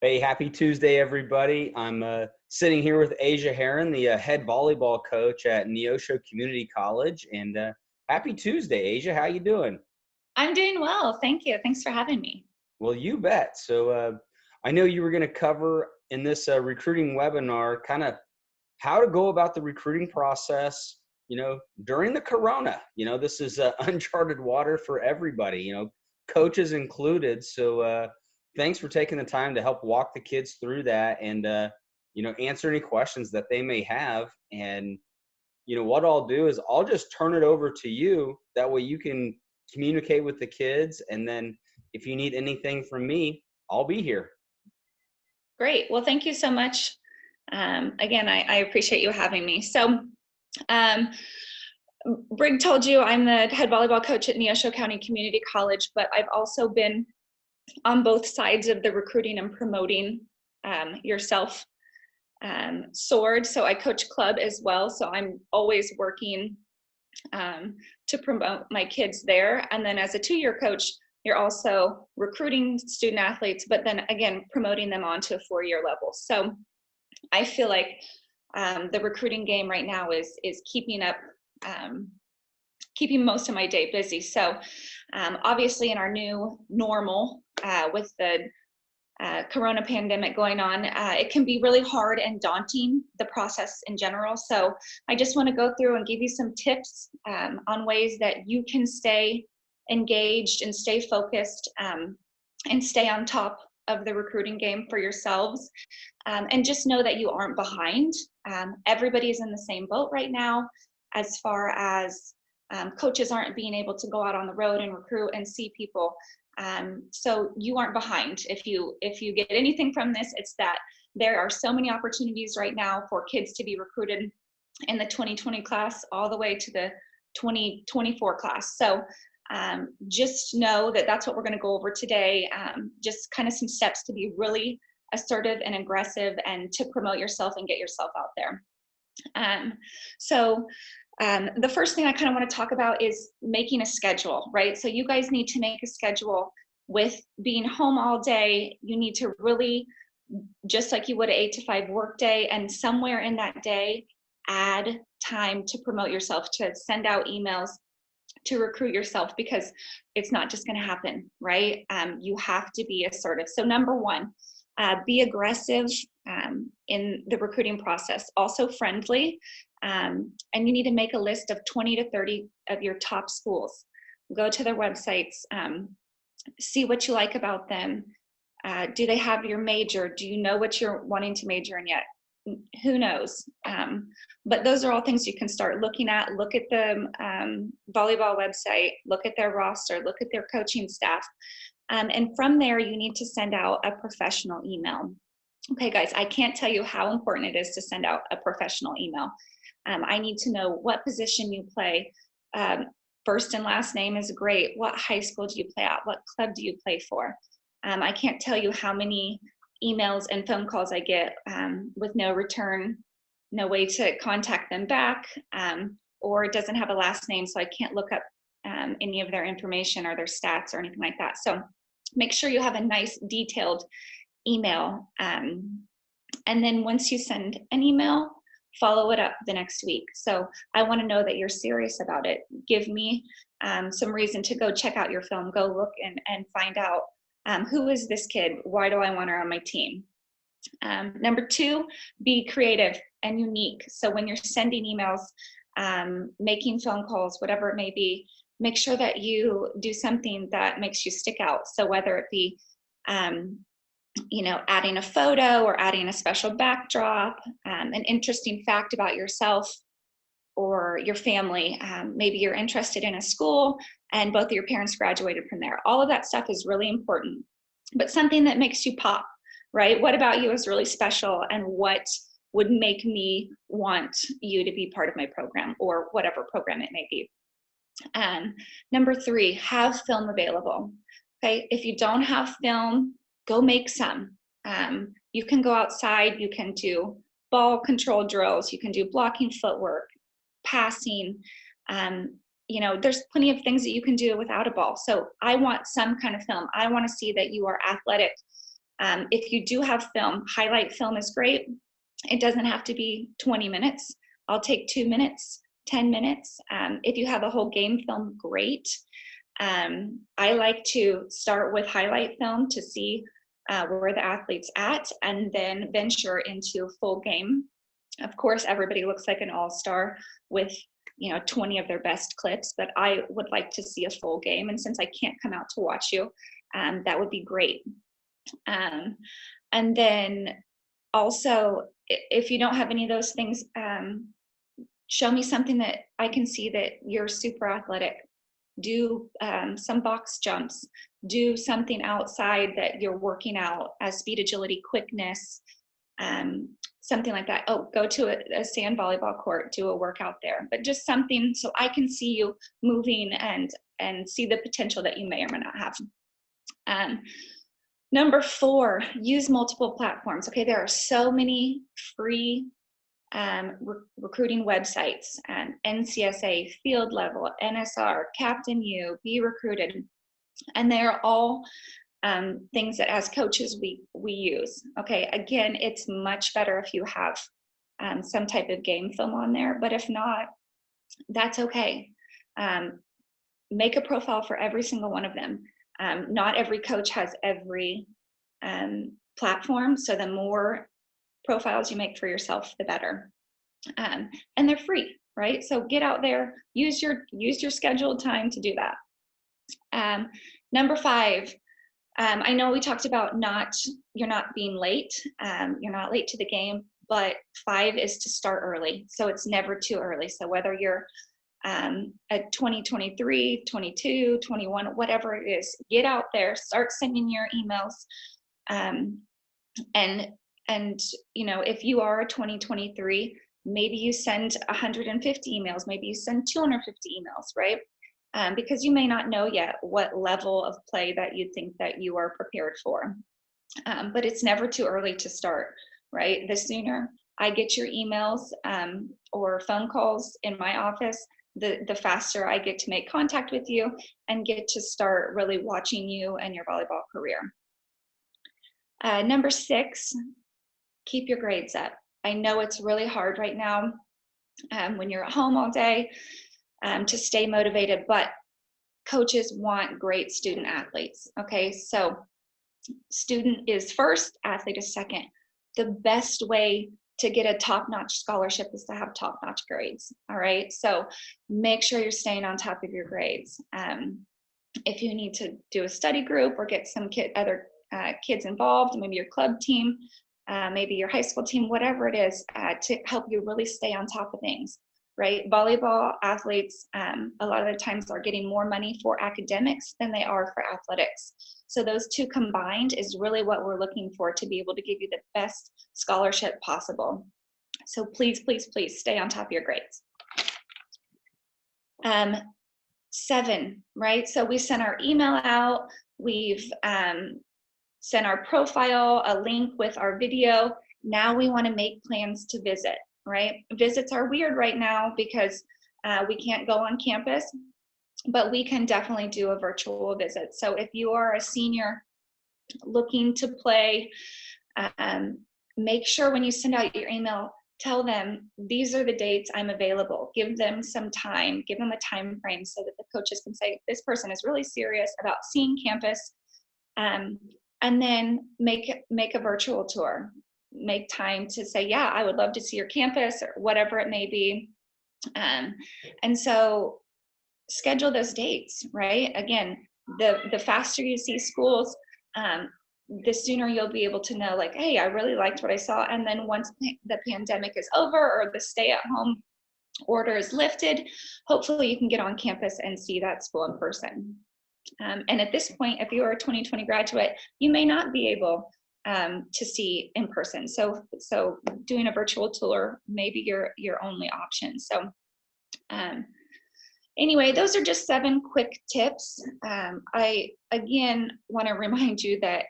Hey, happy Tuesday, everybody. I'm sitting here with Asia Herron, the head volleyball coach at Neosho Community College. And happy Tuesday, Asia. How you doing? I'm doing well. Thank you. Thanks for having me. Well, you bet. So I know you were going to cover in this recruiting webinar kind of how to go about the recruiting process, during the corona. This is uncharted water for everybody, coaches included. So thanks for taking the time to help walk the kids through that and, answer any questions that they may have. And, what I'll do is I'll just turn it over to you. That way you can communicate with the kids. And then if you need anything from me, I'll be here. Great. Well, thank you so much. Again, I appreciate you having me. So, um, Brig told you I'm the head volleyball coach at Neosho County Community College, but I've also been on both sides of the recruiting and promoting yourself sword. So I coach club as well. So I'm always working to promote my kids there. And then as a 2-year coach, you're also recruiting student athletes, but then again, promoting them onto a 4-year level. So I feel like the recruiting game right now is keeping up, keeping most of my day busy. So obviously in our new normal with the corona pandemic going on, it can be really hard and daunting, the process in general. So I just want to go through and give you some tips on ways that you can stay engaged and stay focused and stay on top of the recruiting game for yourselves. And just know that you aren't behind. Everybody's in the same boat right now as far as coaches aren't being able to go out on the road and recruit and see people. So you aren't behind. If you get anything from this, it's that there are so many opportunities right now for kids to be recruited in the 2020 class all the way to the 2024 class. So just know that that's what we're going to go over today. Just kind of some steps to be really assertive and aggressive and to promote yourself and get yourself out there. The first thing I kind of want to talk about is making a schedule, right? So you guys need to make a schedule. With being home all day, you need to really, just like you would an 8 to 5 work day, and somewhere in that day, add time to promote yourself, to send out emails, to recruit yourself, because it's not just going to happen, right? You have to be assertive. So number one, be aggressive in the recruiting process, also friendly. And you need to make a list of 20 to 30 of your top schools. Go to their websites, see what you like about them. Do they have your major? Do you know what you're wanting to major in yet? Who knows? But those are all things you can start looking at. Look at the volleyball website, look at their roster, look at their coaching staff. And from there, you need to send out a professional email. Okay, guys, I can't tell you how important it is to send out a professional email. I need to know what position you play. First and last name is great. What high school do you play at? What club do you play for? I can't tell you how many emails and phone calls I get with no return, no way to contact them back, or it doesn't have a last name, so I can't look up any of their information or their stats or anything like that. So make sure you have a nice detailed email. And then once you send an email, follow it up the next week. So I want to know that you're serious about it. Give me some reason to go check out your film, go look and find out who is this kid? Why do I want her on my team? Number two, be creative and unique. So when you're sending emails, making phone calls, whatever it may be, make sure that you do something that makes you stick out. So whether it be adding a photo or adding a special backdrop, an interesting fact about yourself or your family. Maybe you're interested in a school and both of your parents graduated from there. All of that stuff is really important, but something that makes you pop, right? What about you is really special, and what would make me want you to be part of my program, or whatever program it may be. Number three, have film available. Okay, if you don't have film, go make some. You can go outside, you can do ball control drills, you can do blocking footwork, passing. There's plenty of things that you can do without a ball. So I want some kind of film. I want to see that you are athletic If you do have film, highlight film is great. It doesn't have to be 20 minutes. I'll take 2 minutes, 10 minutes. If you have a whole game film, great. I like to start with highlight film to see where the athlete's at, and then venture into full game. Of course, everybody looks like an all-star with 20 of their best clips, but I would like to see a full game. And since I can't come out to watch you, that would be great. And then also, if you don't have any of those things, show me something that I can see that you're super athletic. Do some box jumps, do something outside that you're working out as speed, agility, quickness, something like that. Oh, go to a sand volleyball court, do a workout there, but just something so I can see you moving and see the potential that you may or may not have. Number 4, use multiple platforms. Okay, there are so many free recruiting websites, NCSA, Field Level, NSR, Captain U, Be Recruited, and they're all things that as coaches we use. Okay, again, it's much better if you have some type of game film on there, but if not, that's okay. Make a profile for every single one of them. Not every coach has every platform, so the more profiles you make for yourself, the better. And they're free, right? So get out there, use your scheduled time to do that. Number 5, I know we talked about you're not being late, you're not late to the game, but 5 is to start early. So it's never too early. So whether you're at 2023, 22, 21, whatever it is, get out there, start sending your emails. And if you are a 2023, maybe you send 150 emails, maybe you send 250 emails, right? Because you may not know yet what level of play that you think that you are prepared for. But it's never too early to start, right? The sooner I get your emails or phone calls in my office, the faster I get to make contact with you and get to start really watching you and your volleyball career. Number 6, keep your grades up. I know it's really hard right now when you're at home all day to stay motivated, but coaches want great student athletes. Okay, so student is first, athlete is second. The best way to get a top-notch scholarship is to have top-notch grades. All right, so make sure you're staying on top of your grades. If you need to do a study group or get some other kids involved, maybe your club team, maybe your high school team, whatever it is, to help you really stay on top of things, right? Volleyball athletes, a lot of the times are getting more money for academics than they are for athletics. So those two combined is really what we're looking for to be able to give you the best scholarship possible. So please, please, please stay on top of your grades. 7, right? So we sent our email out. We've sent our profile, a link with our video. Now we want to make plans to visit, right? Visits are weird right now because we can't go on campus, but we can definitely do a virtual visit. So if you are a senior looking to play, make sure when you send out your email, tell them these are the dates I'm available. Give them some time, give them a time frame so that the coaches can say, this person is really serious about seeing campus. And then make a virtual tour. Make time to say, yeah, I would love to see your campus or whatever it may be. And so schedule those dates, right? Again, the faster you see schools, the sooner you'll be able to know, like, hey, I really liked what I saw. And then once the pandemic is over or the stay-at-home order is lifted, hopefully you can get on campus and see that school in person. And at this point, if you are a 2020 graduate, you may not be able to see in person. So doing a virtual tour may be your only option. So anyway, those are just 7 quick tips. I, again, want to remind you that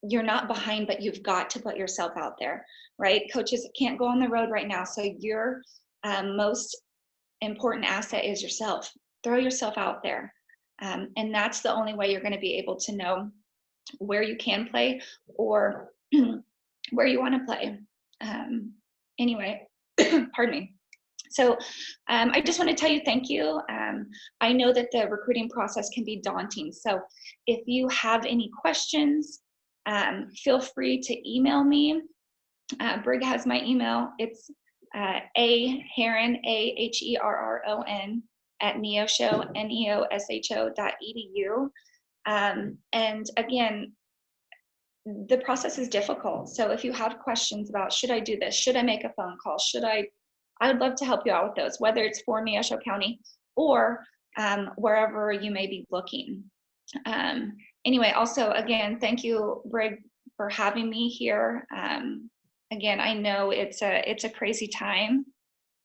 you're not behind, but you've got to put yourself out there, right? Coaches can't go on the road right now. So your most important asset is yourself. Throw yourself out there. And that's the only way you're going to be able to know where you can play or where you want to play. Anyway, pardon me. So I just want to tell you thank you. I know that the recruiting process can be daunting. So if you have any questions, feel free to email me. Brig has my email. It's Herron, Aherron, at Neosho, neosho.edu. And again, the process is difficult. So if you have questions about, should I do this? Should I make a phone call? I would love to help you out with those, whether it's for Neosho County or wherever you may be looking. Anyway, also, again, thank you, Brig, for having me here. Again, I know it's a crazy time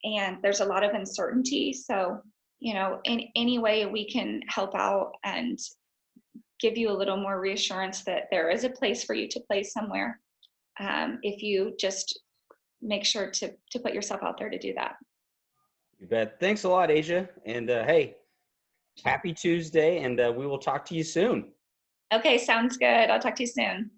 and there's a lot of uncertainty. So, you know, in any way we can help out and give you a little more reassurance that there is a place for you to play somewhere. If you just make sure to put yourself out there to do that. You bet. Thanks a lot, Asia. And hey, happy Tuesday, and we will talk to you soon. Okay, sounds good. I'll talk to you soon.